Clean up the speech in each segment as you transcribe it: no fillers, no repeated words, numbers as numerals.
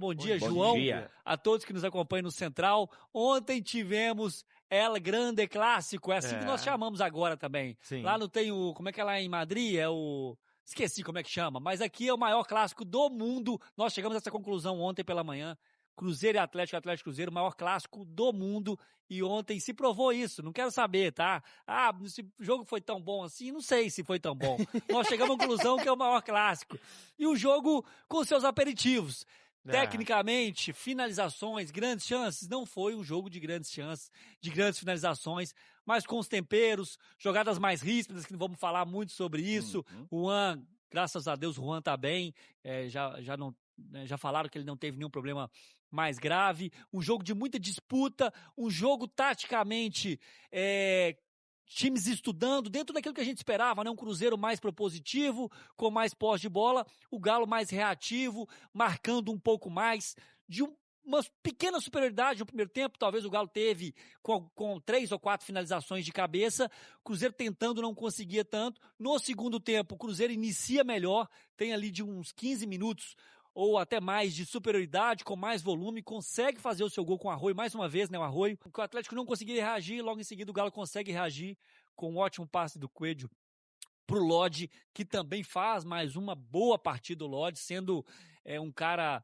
Bom dia, Bom João, dia. a todos que nos acompanham no Central. Ontem tivemos El Grande Clássico, é assim que nós chamamos agora também. Sim. Lá não tem o, como é que é lá em Madrid? Esqueci como é que chama, mas aqui é o maior clássico do mundo. Nós chegamos a essa conclusão ontem pela manhã. Cruzeiro e Atlético, Atlético e Cruzeiro, o maior clássico do mundo. E ontem se provou isso, não quero saber, tá? Esse jogo foi tão bom assim? Não sei se foi tão bom. Nós chegamos à conclusão que é o maior clássico. E o jogo com seus aperitivos. Tecnicamente, finalizações, grandes chances, não foi um jogo de grandes chances, de grandes finalizações, mas com os temperos, jogadas mais ríspidas, que não vamos falar muito sobre isso. Juan, graças a Deus, o Juan tá bem, já falaram que ele não teve nenhum problema mais grave. Um jogo de muita disputa, um jogo taticamente times estudando, dentro daquilo que a gente esperava, né? Um Cruzeiro mais propositivo, com mais posse de bola, o Galo mais reativo, marcando um pouco mais, de uma pequena superioridade no primeiro tempo, talvez o Galo teve com 3 ou 4 finalizações de cabeça, o Cruzeiro tentando, não conseguia tanto. No segundo tempo, o Cruzeiro inicia melhor, tem ali de uns 15 minutos, ou até mais de superioridade, com mais volume, consegue fazer o seu gol com o Arroio, mais uma vez, né, o Arroio. O Atlético não conseguia reagir, logo em seguida o Galo consegue reagir com um ótimo passe do Coelho pro Lodi, que também faz mais uma boa partida, o Lodi, sendo um cara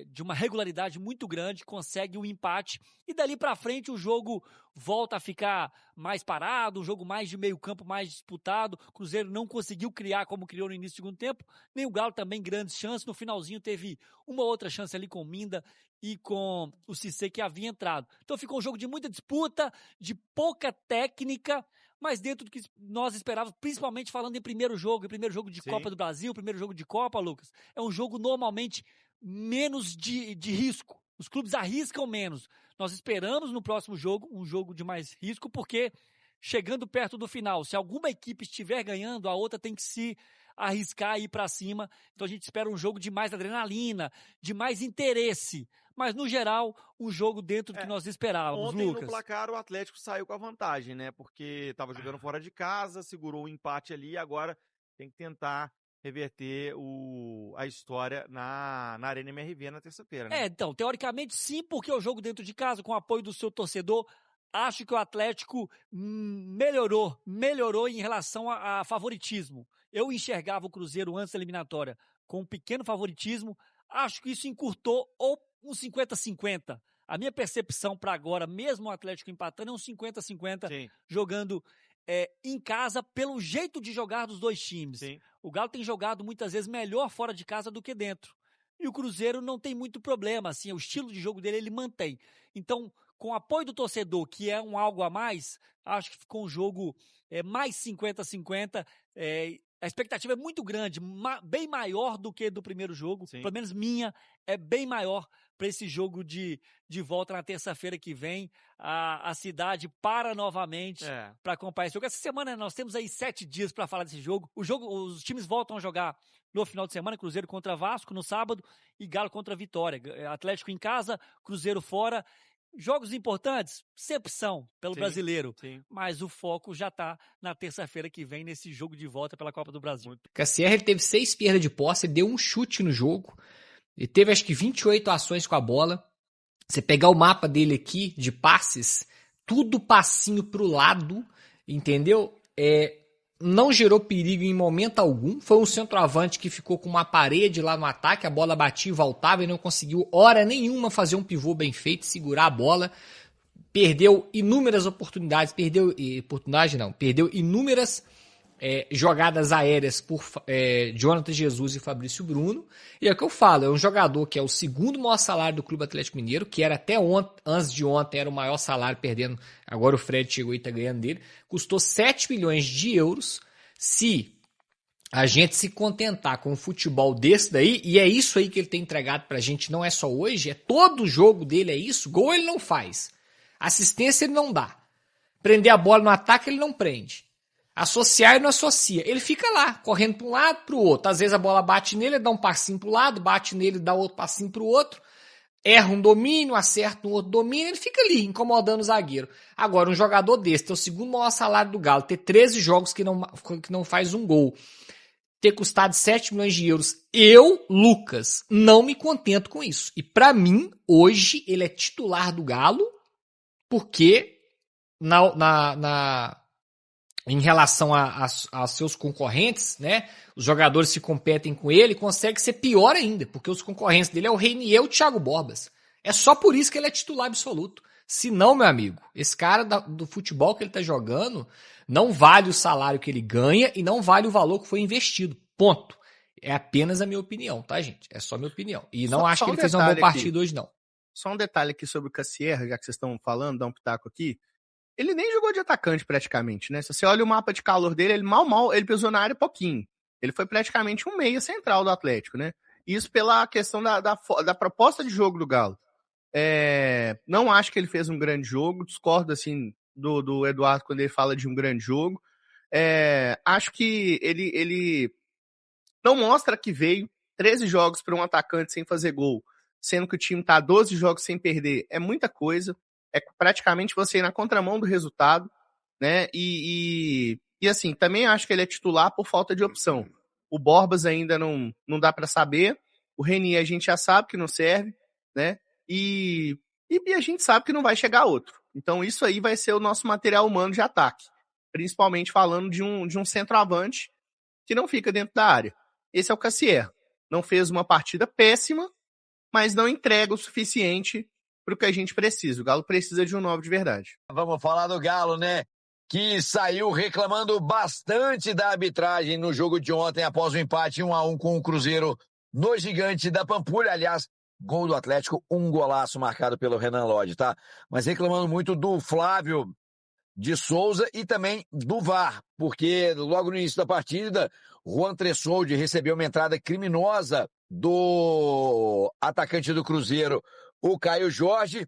de uma regularidade muito grande, consegue o empate, e dali pra frente o jogo volta a ficar mais parado, um jogo mais de meio campo, mais disputado. O Cruzeiro não conseguiu criar como criou no início do segundo tempo, nem o Galo também grandes chances. No finalzinho teve uma outra chance ali com o Minda e com o Cissé, que havia entrado. Então ficou um jogo de muita disputa, de pouca técnica, mas dentro do que nós esperávamos, principalmente falando em primeiro jogo de Sim. Copa do Brasil, primeiro jogo de Copa, Lucas, é um jogo normalmente menos de risco. Os clubes arriscam menos. Nós esperamos no próximo jogo um jogo de mais risco, porque chegando perto do final, se alguma equipe estiver ganhando, a outra tem que se arriscar e ir para cima. Então a gente espera um jogo de mais adrenalina, de mais interesse. Mas, no geral, um jogo dentro do que nós esperávamos, Ontem, Lucas. no placar, o Atlético saiu com a vantagem, né? Porque estava jogando fora de casa, segurou o empate ali e agora tem que tentar reverter a história na Arena MRV na terça-feira, né? Então, teoricamente sim, porque o jogo dentro de casa, com o apoio do seu torcedor, acho que o Atlético melhorou em relação a favoritismo. Eu enxergava o Cruzeiro antes da eliminatória com um pequeno favoritismo, acho que isso encurtou ou um 50-50. A minha percepção para agora, mesmo o Atlético empatando, é um 50-50 jogando em casa, pelo jeito de jogar dos dois times. Sim. O Galo tem jogado muitas vezes melhor fora de casa do que dentro. E o Cruzeiro não tem muito problema, assim, o estilo de jogo dele ele mantém. Então, com o apoio do torcedor, que é um algo a mais, acho que ficou um jogo mais 50-50. A expectativa é muito grande, bem maior do que do primeiro jogo. Sim. Pelo menos minha, é bem maior para esse jogo de volta na terça-feira que vem. A cidade para novamente para acompanhar esse jogo. Essa semana nós temos aí 7 dias para falar desse jogo. Os times voltam a jogar no final de semana, Cruzeiro contra Vasco no sábado e Galo contra Vitória. Atlético em casa, Cruzeiro fora. Jogos importantes? Sempre são, pelo brasileiro. Sim. Mas o foco já está na terça-feira que vem, nesse jogo de volta pela Copa do Brasil. Cassier, ele teve 6 perdas de posse, ele deu um chute no jogo. Ele teve acho que 28 ações com a bola. Você pegar o mapa dele aqui, de passes, tudo passinho pro lado, entendeu? Não gerou perigo em momento algum. Foi um centroavante que ficou com uma parede lá no ataque, a bola batia e voltava e não conseguiu hora nenhuma fazer um pivô bem feito, segurar a bola. Perdeu inúmeras oportunidades, perdeu inúmeras jogadas aéreas por Jonathan Jesus e Fabrício Bruno. E é o que eu falo, é um jogador que é o segundo maior salário do Clube Atlético Mineiro, que era até antes de ontem era o maior salário, perdendo, agora o Fred chegou e está ganhando dele, custou 7 milhões de euros. Se a gente se contentar com um futebol desse daí, e é isso aí que ele tem entregado pra gente, não é só hoje, é todo o jogo dele, é isso, gol ele não faz, assistência ele não dá, prender a bola no ataque ele não prende, associar ele não associa, ele fica lá, correndo para um lado, para o outro. Às vezes a bola bate nele, ele dá um passinho para o lado, bate nele, dá outro passinho para o outro, erra um domínio, acerta um outro domínio, ele fica ali, incomodando o zagueiro. Agora, um jogador desse, ter o segundo maior salário do Galo, ter 13 jogos que não faz um gol, ter custado 7 milhões de euros. Eu, Lucas, não me contento com isso. E pra mim, hoje, ele é titular do Galo, porque em relação a seus concorrentes, né? Os jogadores que competem com ele, consegue ser pior ainda, porque os concorrentes dele é o Reinier e o Thiago Borbas. É só por isso que ele é titular absoluto. Se não, meu amigo, esse cara do futebol que ele tá jogando não vale o salário que ele ganha e não vale o valor que foi investido. Ponto. É apenas a minha opinião, tá, gente? É só minha opinião. E não acho que ele fez uma boa partida hoje, não. Só um detalhe aqui sobre o Cassier, já que vocês estão falando, dá um pitaco aqui. Ele nem jogou de atacante praticamente, né? Se você olha o mapa de calor dele, ele ele pisou na área pouquinho. Ele foi praticamente um meia central do Atlético, né? Isso pela questão da proposta de jogo do Galo. Não acho que ele fez um grande jogo, discordo assim do Eduardo quando ele fala de um grande jogo. Acho que ele não mostra que veio 13 jogos para um atacante sem fazer gol, sendo que o time tá 12 jogos sem perder. É muita coisa. É praticamente você ir na contramão do resultado, né? E assim, também acho que ele é titular por falta de opção. O Borbas ainda não dá para saber. O Reinier a gente já sabe que não serve, né? E a gente sabe que não vai chegar outro. Então isso aí vai ser o nosso material humano de ataque. Principalmente falando de um centroavante que não fica dentro da área. Esse é o Cassier. Não fez uma partida péssima, mas não entrega o suficiente para o que a gente precisa. O Galo precisa de um 9 de verdade. Vamos falar do Galo, né? Que saiu reclamando bastante da arbitragem no jogo de ontem após o empate 1-1 com o Cruzeiro no Gigante da Pampulha. Aliás, gol do Atlético, um golaço marcado pelo Renan Lodge, tá? Mas reclamando muito do Flávio de Souza e também do VAR, porque logo no início da partida, Juan Tressoldi recebeu uma entrada criminosa do atacante do Cruzeiro, o Caio Jorge.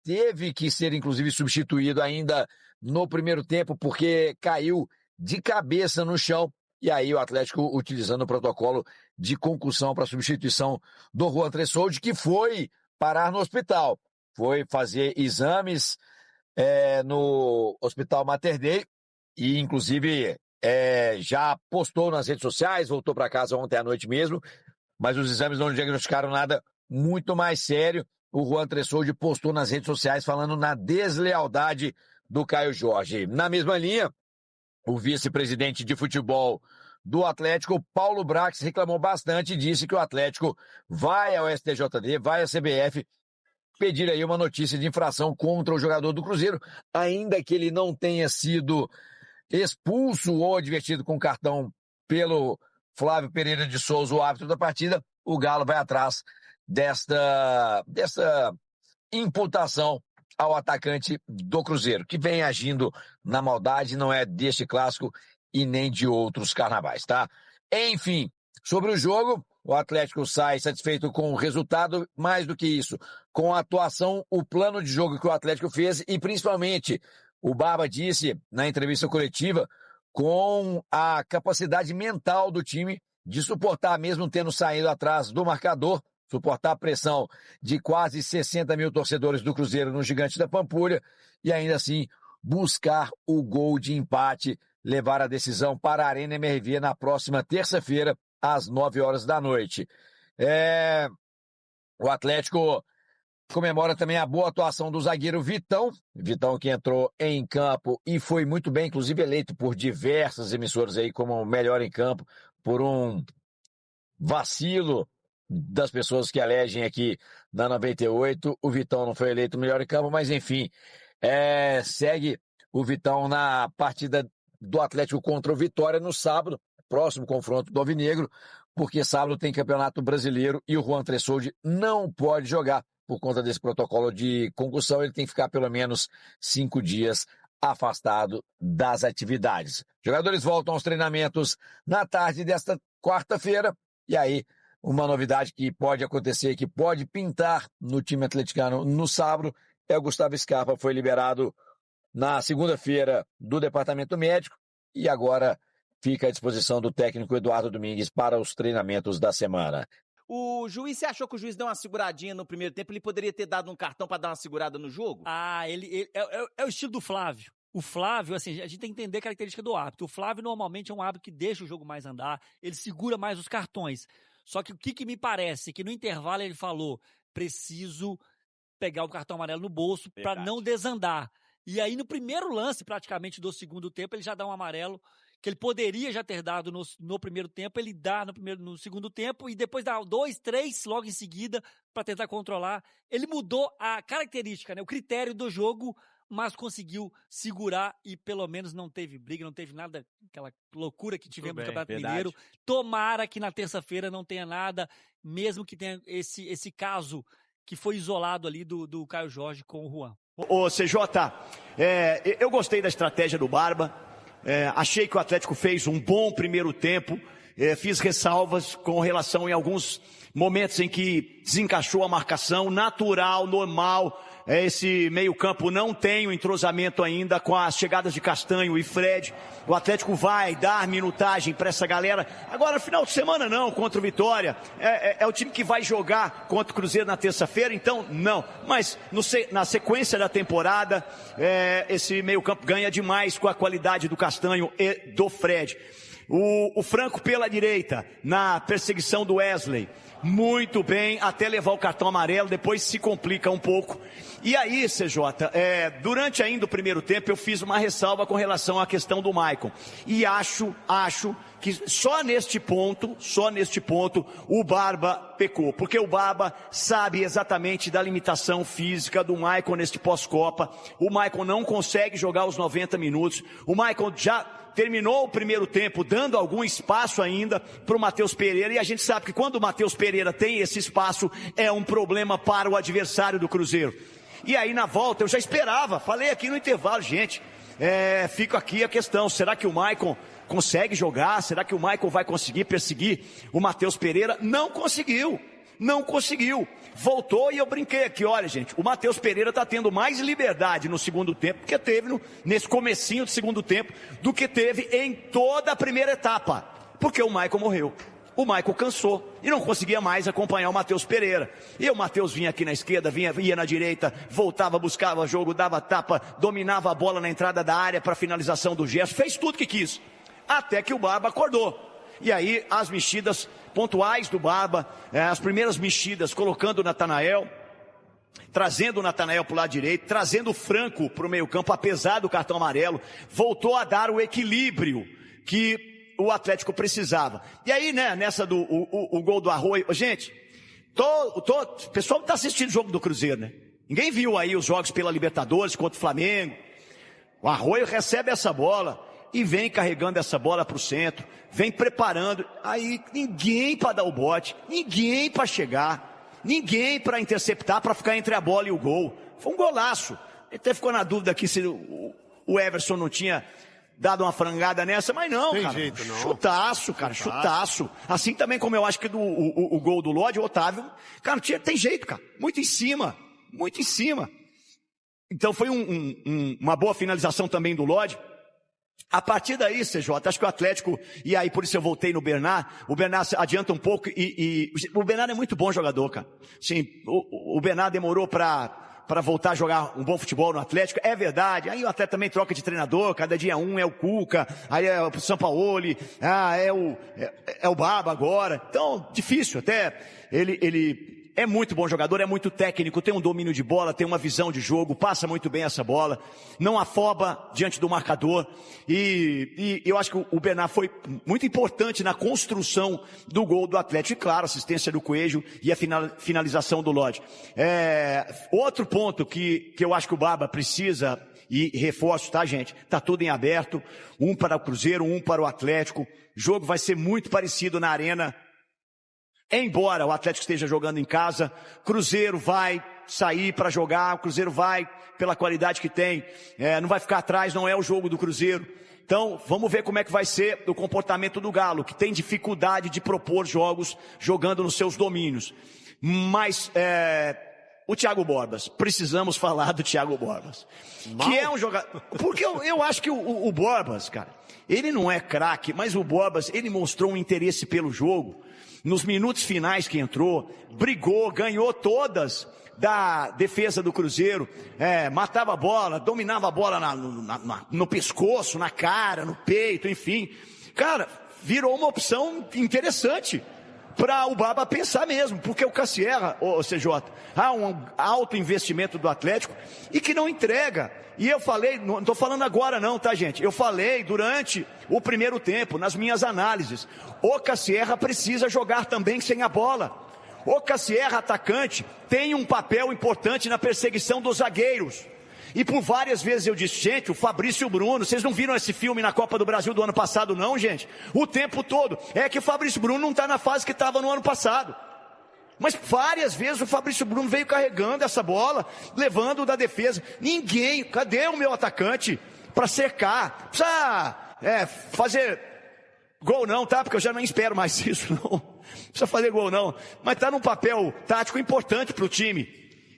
Teve que ser, inclusive, substituído ainda no primeiro tempo, porque caiu de cabeça no chão. E aí o Atlético utilizando o protocolo de concussão para substituição do Juan Tressoldi, que foi parar no hospital. Foi fazer exames no Hospital Mater Dei e, inclusive, já postou nas redes sociais, voltou para casa ontem à noite mesmo, mas os exames não diagnosticaram nada muito mais sério. O Juan Tressoldi postou nas redes sociais falando na deslealdade do Caio Jorge. Na mesma linha, o vice-presidente de futebol do Atlético, Paulo Brax, reclamou bastante e disse que o Atlético vai ao STJD, vai à CBF, pedir aí uma notícia de infração contra o jogador do Cruzeiro, ainda que ele não tenha sido expulso ou advertido com cartão pelo Flávio Pereira de Souza, o árbitro da partida. O Galo vai atrás desta imputação ao atacante do Cruzeiro, que vem agindo na maldade, não é deste clássico e nem de outros carnavais, tá? Enfim, sobre o jogo, o Atlético sai satisfeito com o resultado, mais do que isso, com a atuação, o plano de jogo que o Atlético fez e, principalmente, o Barba disse na entrevista coletiva, com a capacidade mental do time de suportar, mesmo tendo saído atrás do marcador, suportar a pressão de quase 60 mil torcedores do Cruzeiro no Gigante da Pampulha e ainda assim buscar o gol de empate, levar a decisão para a Arena MRV na próxima terça-feira, às 9 horas da noite. O Atlético comemora também a boa atuação do zagueiro Vitão. Vitão que entrou em campo e foi muito bem, inclusive eleito por diversas emissoras aí como o melhor em campo, por um vacilo das pessoas que elegem aqui na 98. O Vitão não foi eleito melhor em campo, mas enfim, segue o Vitão na partida do Atlético contra o Vitória no sábado, próximo confronto do Alvinegro, porque sábado tem Campeonato Brasileiro e o Juan Tressoldi não pode jogar por conta desse protocolo de concussão. Ele tem que ficar pelo menos 5 dias afastado das atividades. Jogadores voltam aos treinamentos na tarde desta quarta-feira e aí uma novidade que pode acontecer, que pode pintar no time atleticano no sábado, é o Gustavo Scarpa, foi liberado na segunda-feira do departamento médico e agora fica à disposição do técnico Eduardo Domingues para os treinamentos da semana. O juiz, você achou que o juiz deu uma seguradinha no primeiro tempo? Ele poderia ter dado um cartão para dar uma segurada no jogo? Ele é o estilo do Flávio. O Flávio, assim, a gente tem que entender a característica do árbitro. O Flávio normalmente é um árbitro que deixa o jogo mais andar, ele segura mais os cartões. Só que o que me parece? Que no intervalo ele falou, preciso pegar o cartão amarelo no bolso para não desandar. E aí no primeiro lance, praticamente, do segundo tempo, ele já dá um amarelo que ele poderia já ter dado no primeiro tempo, ele dá no segundo tempo e depois dá 2, 3 logo em seguida para tentar controlar. Ele mudou a característica, né, o critério do jogo, mas conseguiu segurar e pelo menos não teve briga, não teve nada, aquela loucura que tivemos no Campeonato Mineiro. Tomara que na terça-feira não tenha nada, mesmo que tenha esse caso que foi isolado ali do Caio Jorge com o Juan. Ô CJ, eu gostei da estratégia do Barba, achei que o Atlético fez um bom primeiro tempo, fiz ressalvas com relação em alguns momentos em que desencaixou a marcação, natural, normal. Esse meio-campo não tem o entrosamento ainda com as chegadas de Castanho e Fred. O Atlético vai dar minutagem para essa galera. Agora, no final de semana, não, contra o Vitória. É o time que vai jogar contra o Cruzeiro na terça-feira, então não. Mas na sequência da temporada, esse meio-campo ganha demais com a qualidade do Castanho e do Fred. O Franco pela direita, na perseguição do Wesley. Muito bem, até levar o cartão amarelo, depois se complica um pouco. E aí, CJ, durante ainda o primeiro tempo eu fiz uma ressalva com relação à questão do Maicon. E acho que só neste ponto, o Barba pecou. Porque o Barba sabe exatamente da limitação física do Maicon neste pós-Copa. O Maicon não consegue jogar os 90 minutos. O Maicon já terminou o primeiro tempo dando algum espaço ainda para o Matheus Pereira, e a gente sabe que quando o Matheus Pereira tem esse espaço, é um problema para o adversário do Cruzeiro. E aí na volta eu já esperava, falei aqui no intervalo, gente, fica aqui a questão, será que o Maicon consegue jogar? Será que o Maicon vai conseguir perseguir o Matheus Pereira? Não conseguiu. Voltou e eu brinquei aqui, olha gente, o Matheus Pereira está tendo mais liberdade no segundo tempo, que teve nesse comecinho do segundo tempo, do que teve em toda a primeira etapa, porque o Maicon morreu. O Maicon cansou e não conseguia mais acompanhar o Matheus Pereira. E o Matheus vinha aqui na esquerda, ia na direita, voltava, buscava jogo, dava tapa, dominava a bola na entrada da área para finalização do gesto, fez tudo que quis, até que o Barba acordou. E aí as mexidas pontuais do Barba, as primeiras mexidas, colocando o Natanael, trazendo o Natanael para o lado direito, trazendo o Franco para o meio campo, apesar do cartão amarelo, voltou a dar o equilíbrio que o Atlético precisava. E aí, né, nessa do o gol do Arroio, gente, o pessoal está assistindo o jogo do Cruzeiro, né? Ninguém viu aí os jogos pela Libertadores contra o Flamengo. O Arroio recebe essa bola e vem carregando essa bola para o centro, vem preparando, aí ninguém para dar o bote, ninguém para chegar, ninguém para interceptar, para ficar entre a bola e o gol. Foi um golaço. Ele até ficou na dúvida aqui se o Everson não tinha dado uma frangada nessa, mas não, tem cara. Jeito, não. Chutaço, cara, chutaço. Assim também como eu acho que o gol do Lodge, o Otávio, cara, tem jeito, cara. Muito em cima. Então foi uma boa finalização também do Lodge. A partir daí, CJ, acho que o Atlético, e aí por isso eu voltei no Bernard, o Bernard adianta um pouco e o Bernard é muito bom jogador, cara. Sim, o Bernard demorou para voltar a jogar um bom futebol no Atlético, é verdade. Aí o Atlético também troca de treinador, cada dia é o Cuca, aí é o Sampaoli, é o Barba agora. Então, difícil até, ele é muito bom jogador, é muito técnico, tem um domínio de bola, tem uma visão de jogo, passa muito bem essa bola, não afoba diante do marcador, e eu acho que o Bernard foi muito importante na construção do gol do Atlético, e claro, assistência do Coelho e a finalização do Lodge. Outro ponto que eu acho que o Barba precisa, e reforço, tá gente? Tá tudo em aberto, um para o Cruzeiro, um para o Atlético, o jogo vai ser muito parecido na Arena. Embora o Atlético esteja jogando em casa, Cruzeiro vai sair para jogar, o Cruzeiro vai pela qualidade que tem, não vai ficar atrás, não é o jogo do Cruzeiro. Então, vamos ver como é que vai ser o comportamento do Galo, que tem dificuldade de propor jogos jogando nos seus domínios. Mas, o Thiago Borbas, precisamos falar do Thiago Borbas. Que é um jogador, porque eu acho que o Borbas, cara, ele não é craque, mas o Borbas, ele mostrou um interesse pelo jogo. nos minutos finais que entrou, brigou, ganhou todas da defesa do Cruzeiro, matava a bola, dominava a bola no pescoço, na cara, no peito, enfim. Cara, virou uma opção interessante para o Baba pensar mesmo, porque o Cassierra, CJ, há um alto investimento do Atlético e que não entrega. E eu falei, não estou falando agora não, tá, gente? Eu falei durante o primeiro tempo, nas minhas análises, o Cassierra precisa jogar também sem a bola. O Cassierra, atacante, tem um papel importante na perseguição dos zagueiros. E por várias vezes eu disse, gente, o Fabrício Bruno, vocês não viram esse filme na Copa do Brasil do ano passado não, gente? O tempo todo. É que o Fabrício Bruno não está na fase que estava no ano passado. Mas várias vezes o Fabrício Bruno veio carregando essa bola, levando da defesa. Ninguém, cadê o meu atacante para cercar? Precisa fazer gol não, tá? Porque eu já não espero mais isso, não. Precisa fazer gol não. Mas tá num papel tático importante para o time.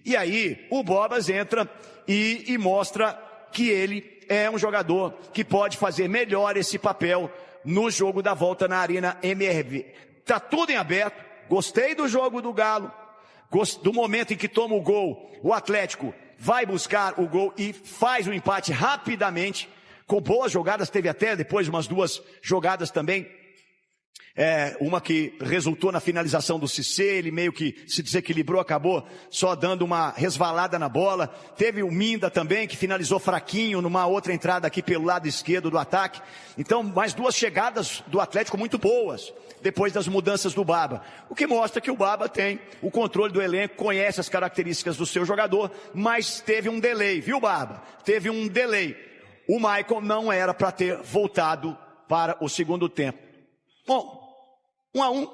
E aí o Bobas entra e mostra que ele é um jogador que pode fazer melhor esse papel no jogo da volta na Arena MRV. Tá tudo em aberto. Gostei do jogo do Galo, do momento em que toma o gol, o Atlético vai buscar o gol e faz o empate rapidamente, com boas jogadas, teve até depois umas 2 jogadas também, uma que resultou na finalização do Cissé, ele meio que se desequilibrou, acabou só dando uma resvalada na bola. Teve o Minda também, que finalizou fraquinho numa outra entrada aqui pelo lado esquerdo do ataque. Então, mais 2 chegadas do Atlético muito boas, depois das mudanças do Baba. O que mostra que o Baba tem o controle do elenco, conhece as características do seu jogador, mas teve um delay, viu, Baba? Teve um delay. O Maicon não era para ter voltado para o segundo tempo. Bom, 1-1,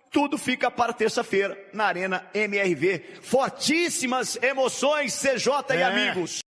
tudo fica para terça-feira na Arena MRV. Fortíssimas emoções, CJ e amigos.